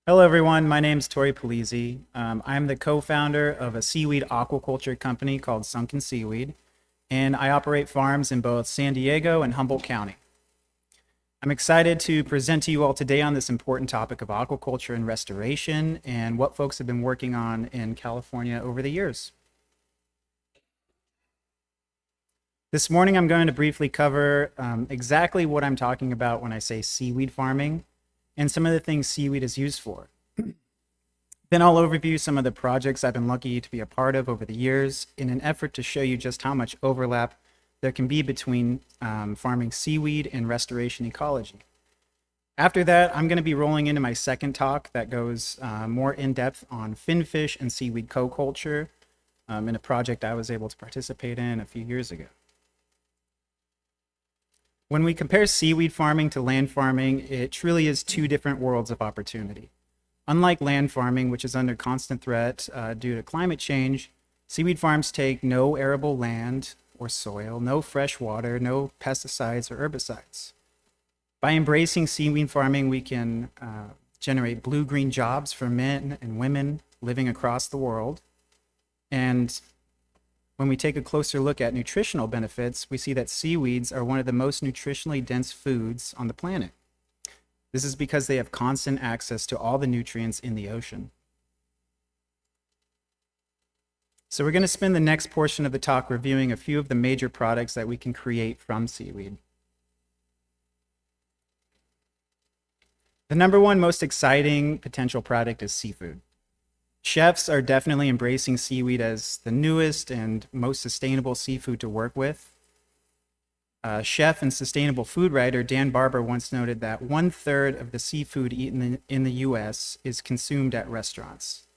Hello, everyone. My name is Tori Polizzi. I'm the co-founder of a seaweed aquaculture company called Sunken Seaweed, and I operate farms in both San Diego and Humboldt County. I'm excited to present to you all today on this important topic of aquaculture and restoration and what folks have been working on in California over the years. This morning, I'm going to briefly cover exactly what I'm talking about when I say seaweed farming and some of the things seaweed is used for. Then I'll overview some of the projects I've been lucky to be a part of over the years in an effort to show you just how much overlap there can be between farming seaweed and restoration ecology. After that, I'm going to be rolling into my second talk that goes more in depth on finfish and seaweed co-culture in a project I was able to participate in a few years ago. When we compare seaweed farming to land farming, it truly is two different worlds of opportunity. Unlike land farming, which is under constant threat due to climate change, seaweed farms take no arable land or soil, no fresh water, no pesticides or herbicides. By embracing seaweed farming, we can generate blue-green jobs for men and women living across the world. And when we take a closer look at nutritional benefits, we see that seaweeds are one of the most nutritionally dense foods on the planet. This is because they have constant access to all the nutrients in the ocean. So we're going to spend the next portion of the talk reviewing a few of the major products that we can create from seaweed. The number one most exciting potential product is seafood. Chefs are definitely embracing seaweed as the newest and most sustainable seafood to work with. Chef and sustainable food writer Dan Barber once noted that 1/3 of the seafood eaten in the US is consumed at restaurants.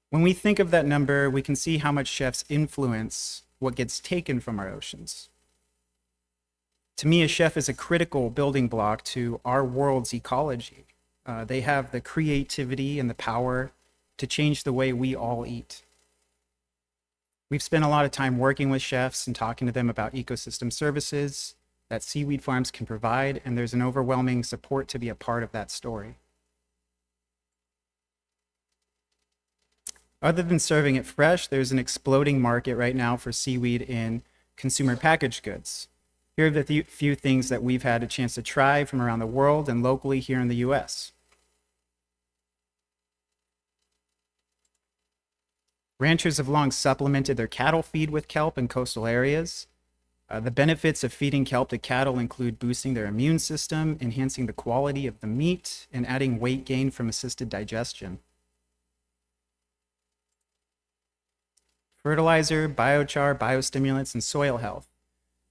When we think of that number, we can see how much chefs influence what gets taken from our oceans. To me, a chef is a critical building block to our world's ecology. They have the creativity and the power to change the way we all eat. We've spent a lot of time working with chefs and talking to them about ecosystem services that seaweed farms can provide, and there's an overwhelming support to be a part of that story. Other than serving it fresh, there's an exploding market right now for seaweed in consumer packaged goods. Here are the few things that we've had a chance to try from around the world and locally here in the US. Ranchers have long supplemented their cattle feed with kelp in coastal areas. The benefits of feeding kelp to cattle include boosting their immune system, enhancing the quality of the meat, and adding weight gain from assisted digestion. Fertilizer, biochar, biostimulants, and soil health.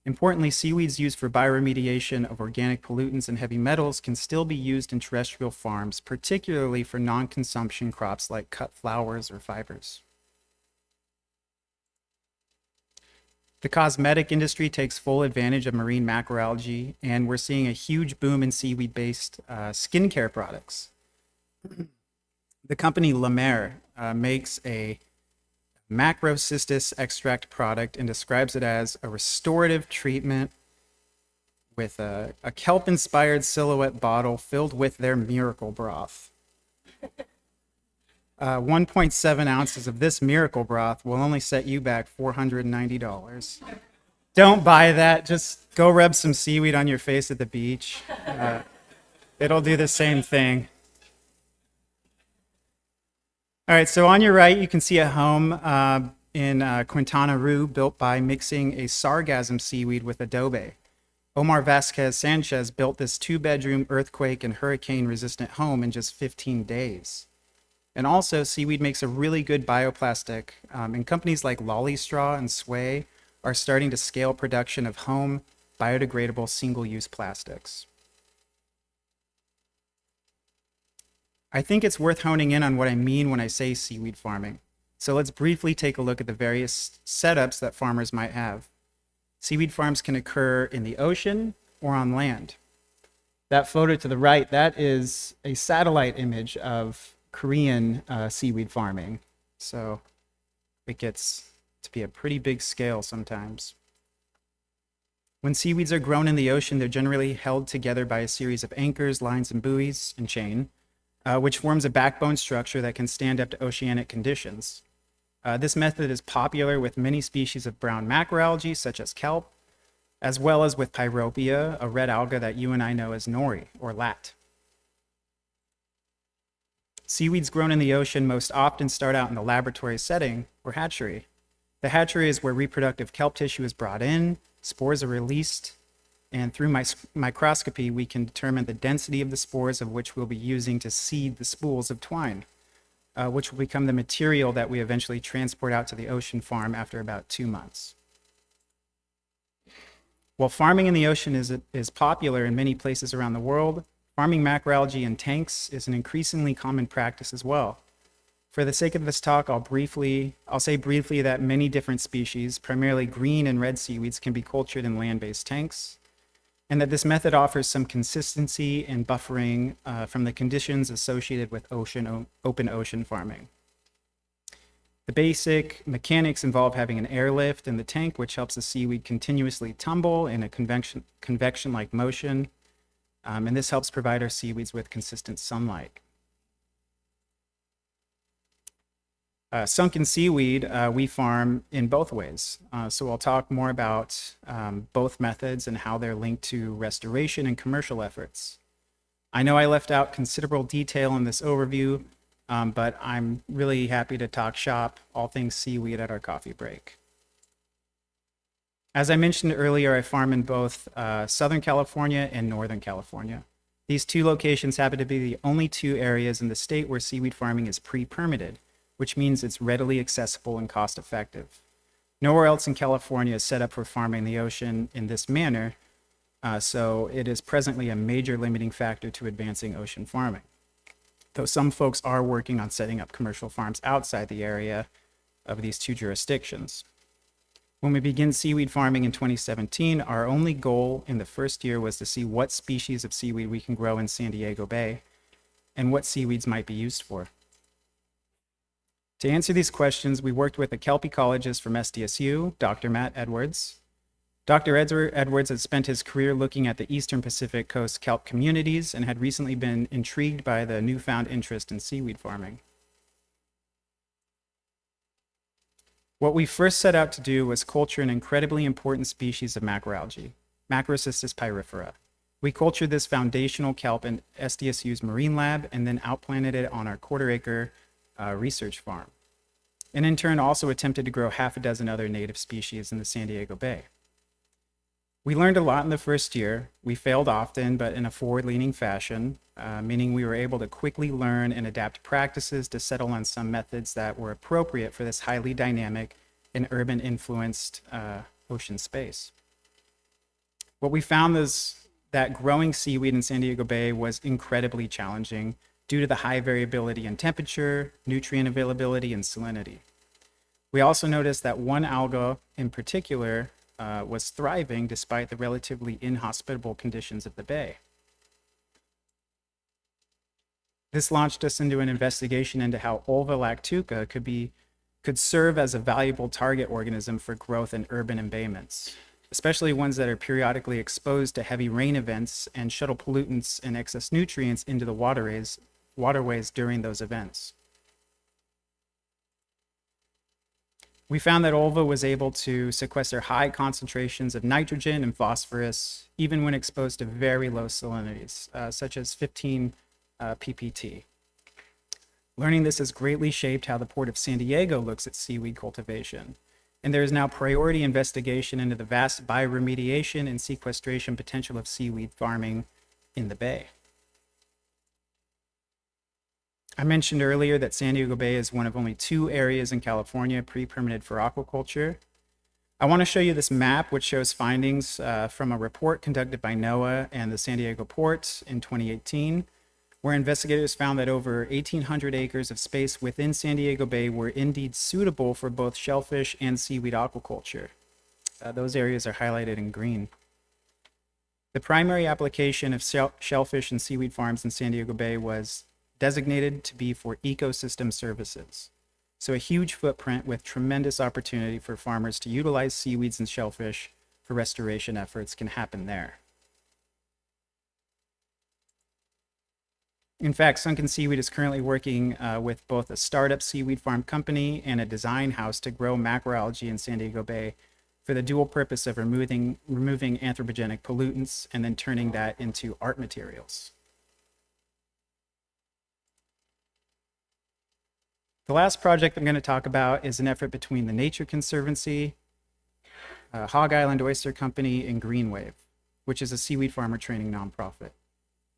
Importantly, seaweeds used for bioremediation of organic pollutants and heavy metals can still be used in terrestrial farms, particularly for non-consumption crops like cut flowers or fibers. The cosmetic industry takes full advantage of marine macroalgae, and we're seeing a huge boom in seaweed-based skincare products. The company La Mer makes a macrocystis extract product and describes it as a restorative treatment with a kelp-inspired silhouette bottle filled with their miracle broth. 1.7 ounces of this miracle broth will only set you back $490. Don't buy that. Just go rub some seaweed on your face at the beach. It'll do the same thing. All right, so on your right, you can see a home in Quintana Roo built by mixing a sargassum seaweed with adobe. Omar Vasquez Sanchez built this 2-bedroom earthquake and hurricane-resistant home in just 15 days. And also, seaweed makes a really good bioplastic, and companies like Lolly Straw and Sway are starting to scale production of home biodegradable single-use plastics. I think it's worth honing in on what I mean when I say seaweed farming. So let's briefly take a look at the various setups that farmers might have. Seaweed farms can occur in the ocean or on land. That photo to the right, that is a satellite image of Korean seaweed farming. So it gets to be a pretty big scale sometimes. When seaweeds are grown in the ocean, they're generally held together by a series of anchors, lines, and buoys, and chain. which forms a backbone structure that can stand up to oceanic conditions. This method is popular with many species of brown macroalgae, such as kelp, as well as with pyropia, a red alga that you and I know as nori, or lat. Seaweeds grown in the ocean most often start out in the laboratory setting, or hatchery. The hatchery is where reproductive kelp tissue is brought in, spores are released, and through microscopy, we can determine the density of the spores of which we'll be using to seed the spools of twine, which will become the material that we eventually transport out to the ocean farm after about 2 months. While farming in the ocean is popular in many places around the world, farming macroalgae in tanks is an increasingly common practice as well. For the sake of this talk, I'll say briefly that many different species, primarily green and red seaweeds, can be cultured in land-based tanks, and that this method offers some consistency and buffering from the conditions associated with open ocean farming. The basic mechanics involve having an airlift in the tank, which helps the seaweed continuously tumble in a convection-like motion, and this helps provide our seaweeds with consistent sunlight. Sunken seaweed, we farm in both ways. So I'll talk more about both methods and how they're linked to restoration and commercial efforts. I know I left out considerable detail in this overview, but I'm really happy to talk shop all things seaweed at our coffee break. As I mentioned earlier, I farm in both Southern California and Northern California. These two locations happen to be the only two areas in the state where seaweed farming is pre-permitted, which means it's readily accessible and cost-effective. Nowhere else in California is set up for farming the ocean in this manner, so it is presently a major limiting factor to advancing ocean farming. Though some folks are working on setting up commercial farms outside the area of these two jurisdictions. When we began seaweed farming in 2017, our only goal in the first year was to see what species of seaweed we can grow in San Diego Bay and what seaweeds might be used for. To answer these questions, we worked with a kelp ecologist from SDSU, Dr. Matt Edwards. Dr. Edwards had spent his career looking at the Eastern Pacific Coast kelp communities and had recently been intrigued by the newfound interest in seaweed farming. What we first set out to do was culture an incredibly important species of macroalgae, Macrocystis pyrifera. We cultured this foundational kelp in SDSU's marine lab and then outplanted it on our quarter-acre research farm, and in turn also attempted to grow half a dozen other native species in the San Diego Bay. We learned a lot in the first year. We failed often, but in a forward-leaning fashion, meaning we were able to quickly learn and adapt practices to settle on some methods that were appropriate for this highly dynamic and urban-influenced ocean space. What we found is that growing seaweed in San Diego Bay was incredibly challenging due to the high variability in temperature, nutrient availability, and salinity. We also noticed that one alga in particular was thriving despite the relatively inhospitable conditions of the bay. This launched us into an investigation into how Ulva lactuca could serve as a valuable target organism for growth in urban embayments, especially ones that are periodically exposed to heavy rain events and shuttle pollutants and excess nutrients into the waterways during those events. We found that Ulva was able to sequester high concentrations of nitrogen and phosphorus, even when exposed to very low salinities, such as 15 ppt. Learning this has greatly shaped how the Port of San Diego looks at seaweed cultivation, and there is now priority investigation into the vast bioremediation and sequestration potential of seaweed farming in the bay. I mentioned earlier that San Diego Bay is one of only 2 areas in California pre-permitted for aquaculture. I want to show you this map, which shows findings from a report conducted by NOAA and the San Diego Port in 2018, where investigators found that over 1,800 acres of space within San Diego Bay were indeed suitable for both shellfish and seaweed aquaculture. Those areas are highlighted in green. The primary application of shellfish and seaweed farms in San Diego Bay was designated to be for ecosystem services. So a huge footprint with tremendous opportunity for farmers to utilize seaweeds and shellfish for restoration efforts can happen there. In fact, Sunken Seaweed is currently working with both a startup seaweed farm company and a design house to grow macroalgae in San Diego Bay for the dual purpose of removing anthropogenic pollutants and then turning that into art materials. The last project I'm going to talk about is an effort between the Nature Conservancy, Hog Island Oyster Company, and Greenwave, which is a seaweed farmer training nonprofit.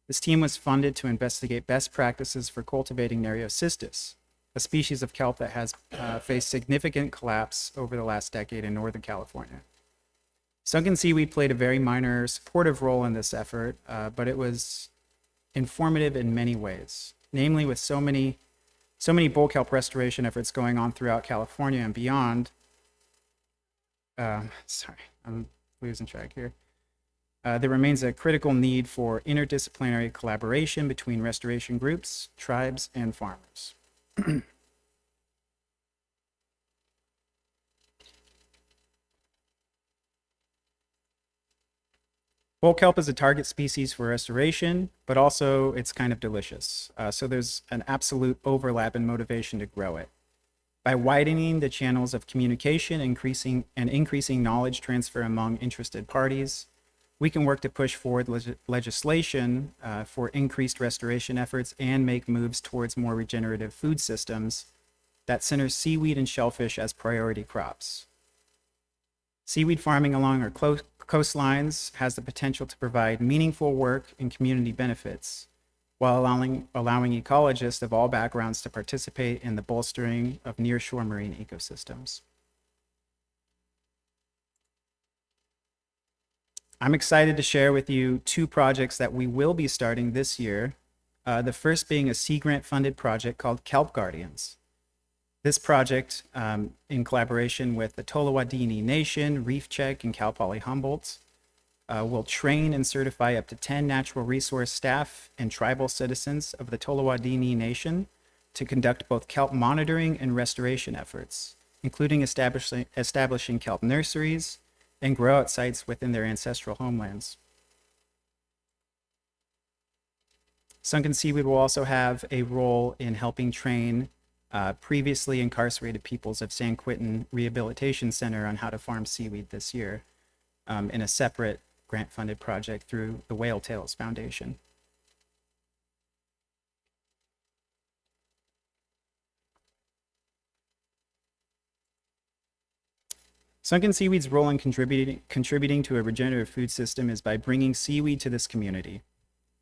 This team was funded to investigate best practices for cultivating Nereocystis, a species of kelp that has faced significant collapse over the last decade in Northern California. Sunken Seaweed played a very minor supportive role in this effort, but it was informative in many ways, namely with so many bull kelp restoration efforts going on throughout California and beyond. Sorry, I'm losing track here. There remains a critical need for interdisciplinary collaboration between restoration groups, tribes, and farmers. Bull kelp is a target species for restoration, but also it's kind of delicious. So there's an absolute overlap in motivation to grow it. By widening the channels of communication, increasing knowledge transfer among interested parties, we can work to push forward legislation for increased restoration efforts and make moves towards more regenerative food systems that center seaweed and shellfish as priority crops. Seaweed farming along our coastlines has the potential to provide meaningful work and community benefits, while allowing ecologists of all backgrounds to participate in the bolstering of nearshore marine ecosystems. I'm excited to share with you two projects that we will be starting this year. The first being a Sea Grant funded project called Kelp Guardians. This project, in collaboration with the Tolowadini Nation, Reef Check, and Cal Poly Humboldt, will train and certify up to 10 natural resource staff and tribal citizens of the Tolowadini Nation to conduct both kelp monitoring and restoration efforts, including establishing kelp nurseries and grow-out sites within their ancestral homelands. Sunken Seaweed will also have a role in helping train previously incarcerated peoples of San Quentin Rehabilitation Center on how to farm seaweed this year in a separate grant-funded project through the Whale Tails Foundation. Sunken Seaweed's role in contributing to a regenerative food system is by bringing seaweed to this community.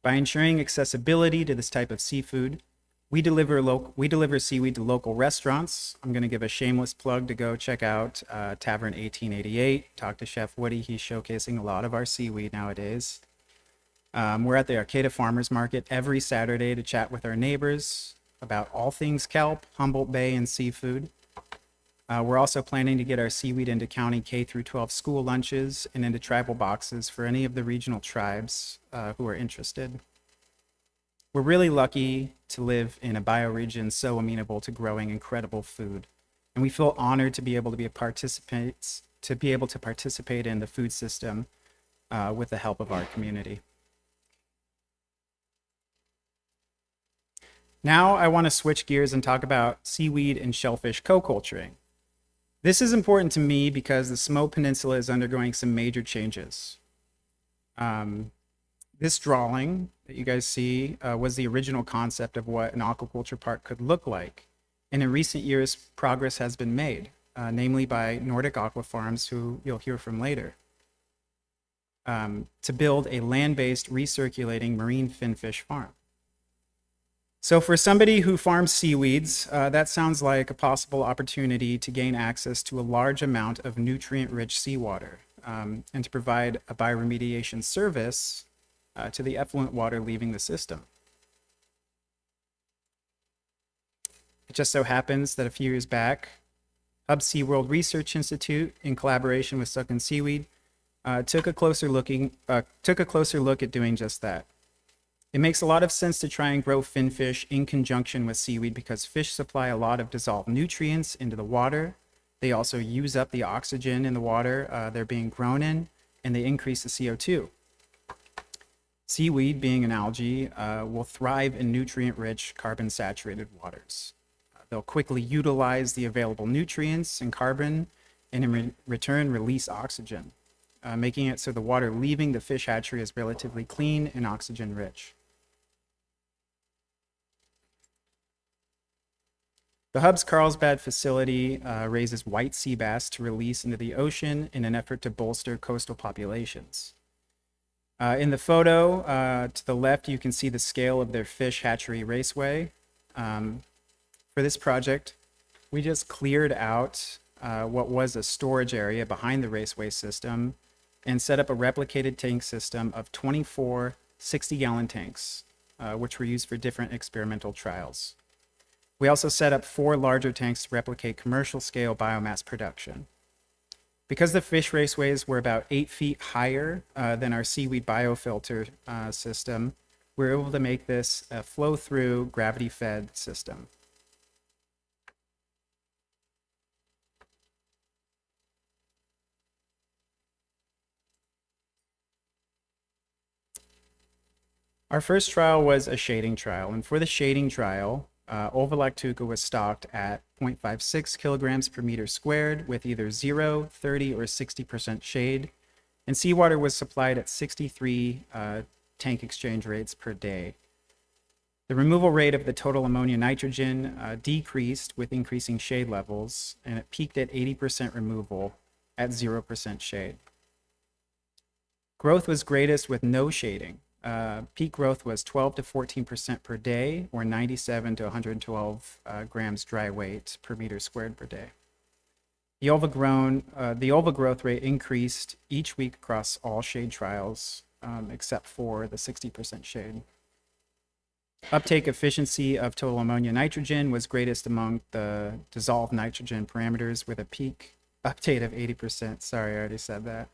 By ensuring accessibility to this type of seafood, we deliver seaweed to local restaurants. I'm going to give a shameless plug to go check out Tavern 1888. Talk to Chef Woody. He's showcasing a lot of our seaweed nowadays. We're at the Arcata Farmers Market every Saturday to chat with our neighbors about all things kelp, Humboldt Bay, and seafood. We're also planning to get our seaweed into county K-12 school lunches and into tribal boxes for any of the regional tribes who are interested. We're really lucky to live in a bioregion so amenable to growing incredible food, and we feel honored to be able to participate in the food system with the help of our community. Now I want to switch gears and talk about seaweed and shellfish co-culturing. This is important to me because the Smo Peninsula is undergoing some major changes. This drawing that you guys see was the original concept of what an aquaculture park could look like. And in recent years, progress has been made, namely by Nordic Aqua Farms, who you'll hear from later, to build a land-based recirculating marine finfish farm. So for somebody who farms seaweeds, that sounds like a possible opportunity to gain access to a large amount of nutrient-rich seawater and to provide a bioremediation service to the effluent water leaving the system. It just so happens that a few years back, Hub SeaWorld Research Institute, in collaboration with Sunken Seaweed, took a closer look at doing just that. It makes a lot of sense to try and grow finfish in conjunction with seaweed because fish supply a lot of dissolved nutrients into the water. They also use up the oxygen in the water they're being grown in, and they increase the CO2. Seaweed, being an algae, will thrive in nutrient-rich, carbon-saturated waters. They'll quickly utilize the available nutrients and carbon, and in return release oxygen, making it so the water leaving the fish hatchery is relatively clean and oxygen-rich. The Hub's Carlsbad facility raises white sea bass to release into the ocean in an effort to bolster coastal populations. In the photo to the left, you can see the scale of their fish hatchery raceway. For this project, we just cleared out what was a storage area behind the raceway system and set up a replicated tank system of 24 60-gallon tanks, which were used for different experimental trials. We also set up 4 larger tanks to replicate commercial scale biomass production. Because the fish raceways were about 8 feet higher than our seaweed biofilter system, we were able to make this a flow-through, gravity-fed system. Our first trial was a shading trial, and for the shading trial, Ovalactuca was stocked at 0.56 kilograms per meter squared with either 0, 30, or 60% shade, and seawater was supplied at 63 tank exchange rates per day. The removal rate of the total ammonia nitrogen decreased with increasing shade levels, and it peaked at 80% removal at 0% shade. Growth was greatest with no shading. Peak growth was 12 to 14% per day, or 97 to 112 grams dry weight per meter squared per day. The ova growth rate increased each week across all shade trials, except for the 60% shade. Uptake efficiency of total ammonia nitrogen was greatest among the dissolved nitrogen parameters with a peak uptake of 80%. Sorry, I already said that.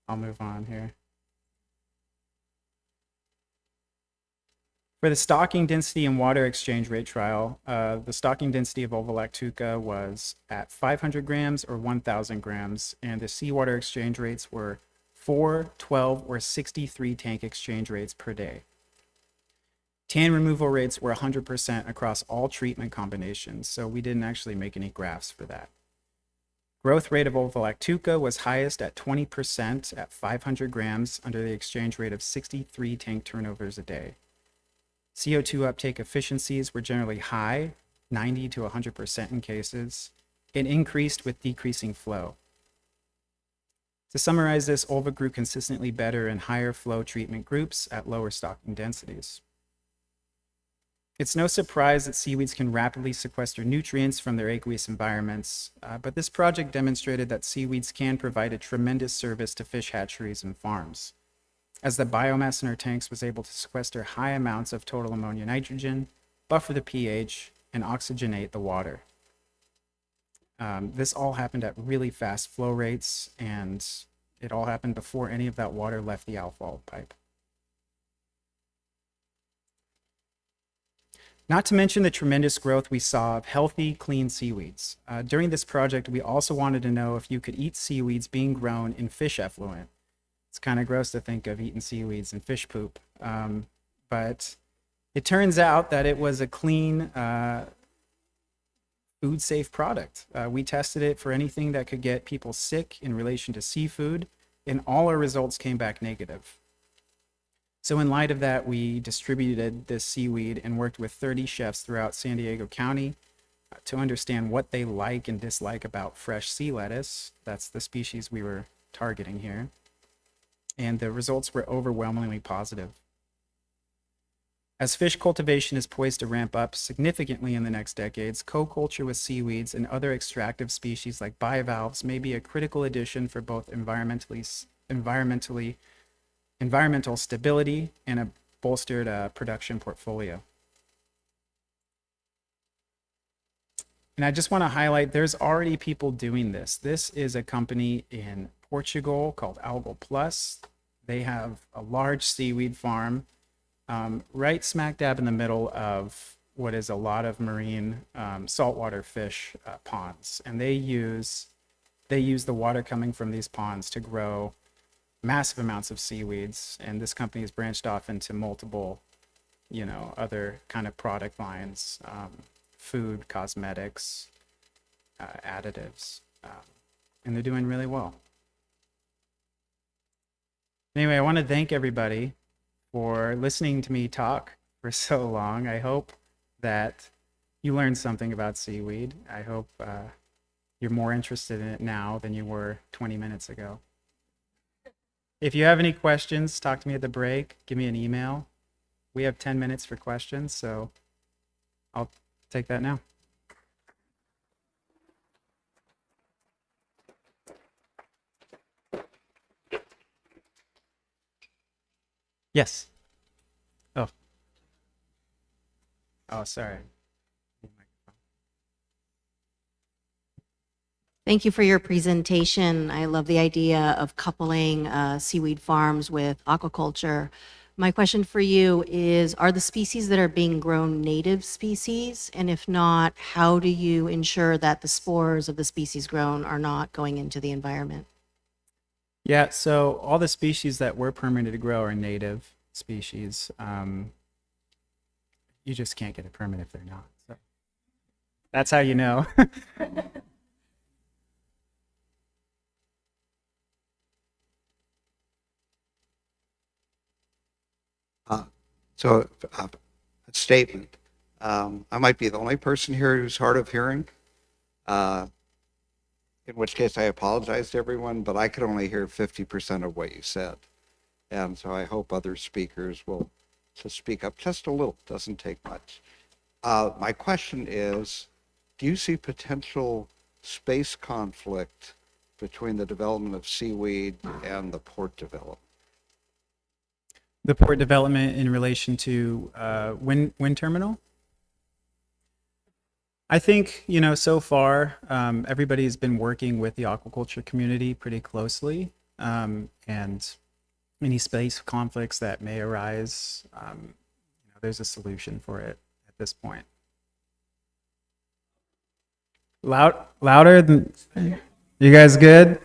I'll move on here. For the stocking density and water exchange rate trial, the stocking density of Ovalactuca was at 500 grams or 1,000 grams, and the seawater exchange rates were 4, 12, or 63 tank exchange rates per day. Tan removal rates were 100% across all treatment combinations, so we didn't actually make any graphs for that. Growth rate of Ovalactuca was highest at 20% at 500 grams under the exchange rate of 63 tank turnovers a day. CO2 uptake efficiencies were generally high, 90 to 100% in cases, and increased with decreasing flow. To summarize this, Ova grew consistently better in higher flow treatment groups at lower stocking densities. It's no surprise that seaweeds can rapidly sequester nutrients from their aqueous environments, but this project demonstrated that seaweeds can provide a tremendous service to fish hatcheries and farms, as the biomass in our tanks was able to sequester high amounts of total ammonia nitrogen, buffer the pH, and oxygenate the water. This all happened at really fast flow rates, and it all happened before any of that water left the outfall pipe. Not to mention the tremendous growth we saw of healthy, clean seaweeds. During this project, we also wanted to know if you could eat seaweeds being grown in fish effluent. It's kind of gross to think of eating seaweeds in fish poop, but it turns out that it was a clean, food-safe product. We tested it for anything that could get people sick in relation to seafood, and all our results came back negative. So in light of that, we distributed this seaweed and worked with 30 chefs throughout San Diego County to understand what they like and dislike about fresh sea lettuce. That's the species we were targeting here. And the results were overwhelmingly positive. As fish cultivation is poised to ramp up significantly in the next decades, co-culture with seaweeds and other extractive species like bivalves may be a critical addition for both environmental stability and a bolstered production portfolio. And I just want to highlight, there's already people doing this. This is a company in Portugal called Algal Plus. They have a large seaweed farm right smack dab in the middle of what is a lot of marine saltwater fish ponds. And they use the water coming from these ponds to grow massive amounts of seaweeds, and this company has branched off into multiple, other kind of product lines, food, cosmetics, additives, and they're doing really well. Anyway, I want to thank everybody for listening to me talk for so long. I hope that you learned something about seaweed. I hope you're more interested in it now than you were 20 minutes ago. If you have any questions, talk to me at the break. Give me an email. We have 10 minutes for questions, so I'll take that now. Yes. Oh, sorry. Thank you for your presentation. I love the idea of coupling seaweed farms with aquaculture. My question for you is, are the species that are being grown native species? And if not, how do you ensure that the spores of the species grown are not going into the environment? Yeah, so all the species that we're permitted to grow are native species. You just can't get a permit if they're not. So that's how you know. A statement. I might be the only person here who's hard of hearing, in which case I apologize to everyone, but I could only hear 50% of what you said. And so I hope other speakers will just speak up just a little. Doesn't take much. My question is, do you see potential space conflict between the development of seaweed and the port development? The port development in relation to wind terminal? I think, so far, everybody's been working with the aquaculture community pretty closely. And any space conflicts that may arise, there's a solution for it at this point. Louder than you guys good?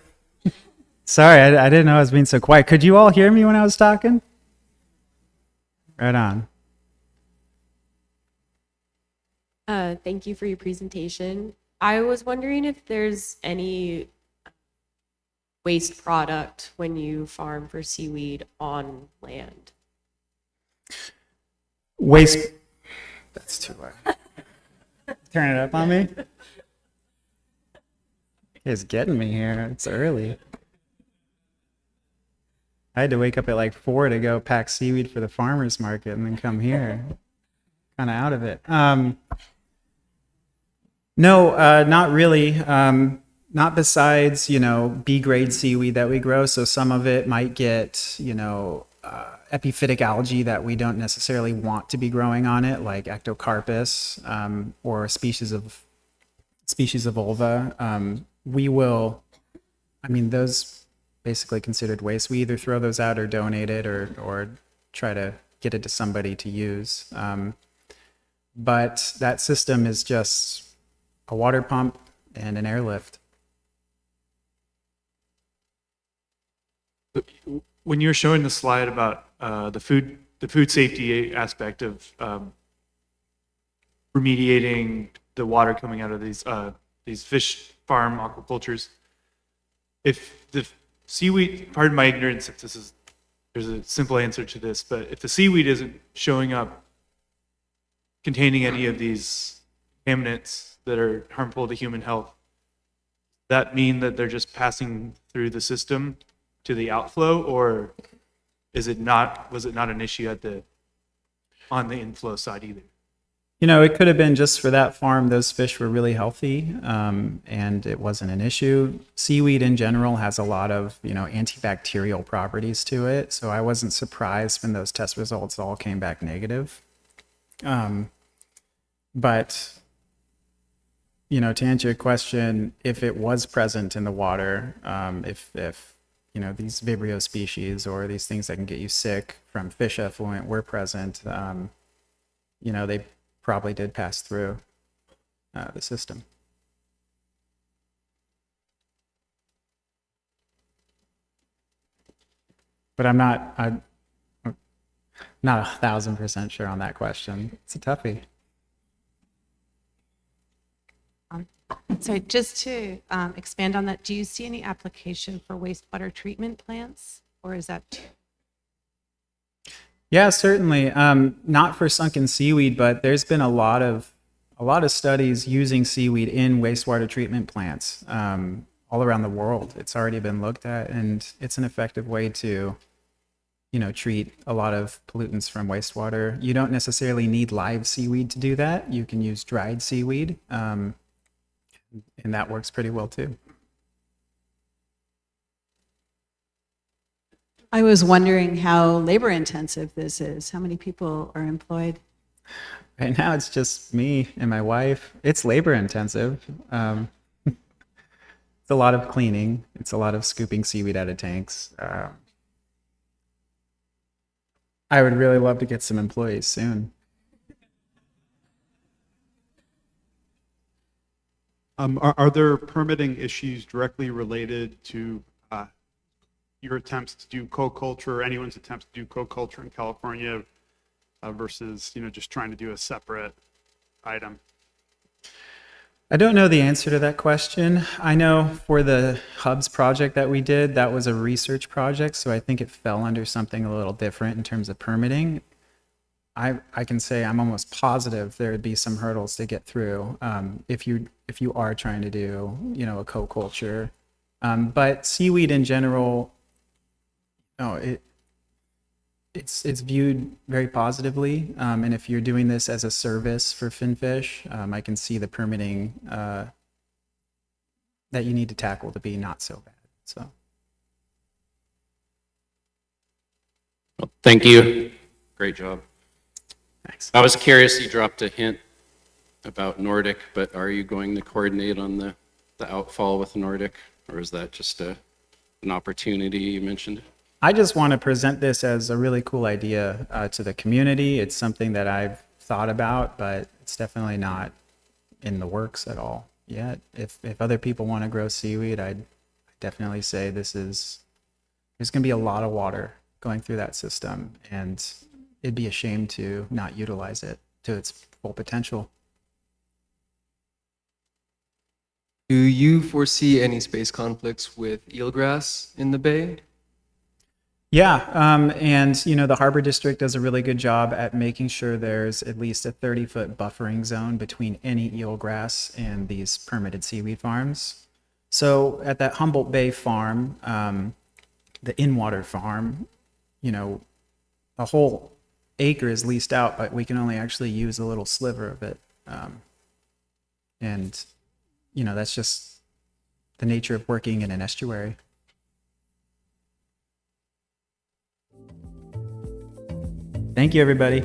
Sorry, I didn't know I was being so quiet. Could you all hear me when I was talking? Right on. Thank you for your presentation. I was wondering if there's any waste product when you farm for seaweed on land. Waste. That's too loud. Turn it up on me. It's getting me here. It's early. I had to wake up at like 4 to go pack seaweed for the farmer's market and then come here. Kind of out of it. No, not really. Not besides, B-grade seaweed that we grow. So some of it might get, epiphytic algae that we don't necessarily want to be growing on it, like ectocarpus, or species of ulva. Those basically considered waste. We either throw those out or donate it or try to get it to somebody to use. But that system is just a water pump and an airlift. When you're showing the slide about the food safety aspect of remediating the water coming out of these fish farm aquacultures, if the seaweed, pardon my ignorance if there's a simple answer to this, but if the seaweed isn't showing up containing any of these contaminants that are harmful to human health, does that mean that they're just passing through the system to the outflow, or was it not an issue on the inflow side either? It could have been just for that farm, those fish were really healthy, and it wasn't an issue. Seaweed in general has a lot of, antibacterial properties to it. So I wasn't surprised when those test results all came back negative. But, to answer your question, if it was present in the water, if these Vibrio species or these things that can get you sick from fish effluent were present, they probably did pass through the system. but I'm not 1,000% sure on that question. It's a toughie. So just to expand on that, do you see any application for wastewater treatment plants, or is that Yeah, certainly. Not for sunken seaweed, but there's been a lot of studies using seaweed in wastewater treatment plants all around the world. It's already been looked at, and it's an effective way to, treat a lot of pollutants from wastewater. You don't necessarily need live seaweed to do that. You can use dried seaweed, and that works pretty well too. I was wondering how labor intensive this is. How many people are employed? Right now, it's just me and my wife. It's labor intensive. It's a lot of cleaning. It's a lot of scooping seaweed out of tanks. I would really love to get some employees soon. Are there permitting issues directly related to your attempts to do co-culture, or anyone's attempts to do co-culture in California versus, just trying to do a separate item? I don't know the answer to that question. I know for the Hubs project that we did, that was a research project, so I think it fell under something a little different in terms of permitting. I can say I'm almost positive there would be some hurdles to get through if you are trying to do a co-culture. But seaweed in general, it's viewed very positively, and if you're doing this as a service for finfish, I can see the permitting that you need to tackle to be not so bad. So, Well, thank you. Great job. thanks. I was curious, you dropped a hint about Nordic, but are you going to coordinate on the outfall with Nordic, or is that just an opportunity you mentioned? I just want to present this as a really cool idea to the community. It's something that I've thought about, but it's definitely not in the works at all yet. If other people want to grow seaweed, I'd definitely say there's going to be a lot of water going through that system, and it'd be a shame to not utilize it to its full potential. Do you foresee any space conflicts with eelgrass in the bay? Yeah, and the Harbor District does a really good job at making sure there's at least a 30-foot buffering zone between any eelgrass and these permitted seaweed farms. So at that Humboldt Bay farm, the in-water farm, a whole acre is leased out, but we can only actually use a little sliver of it. And that's just the nature of working in an estuary. Thank you, everybody.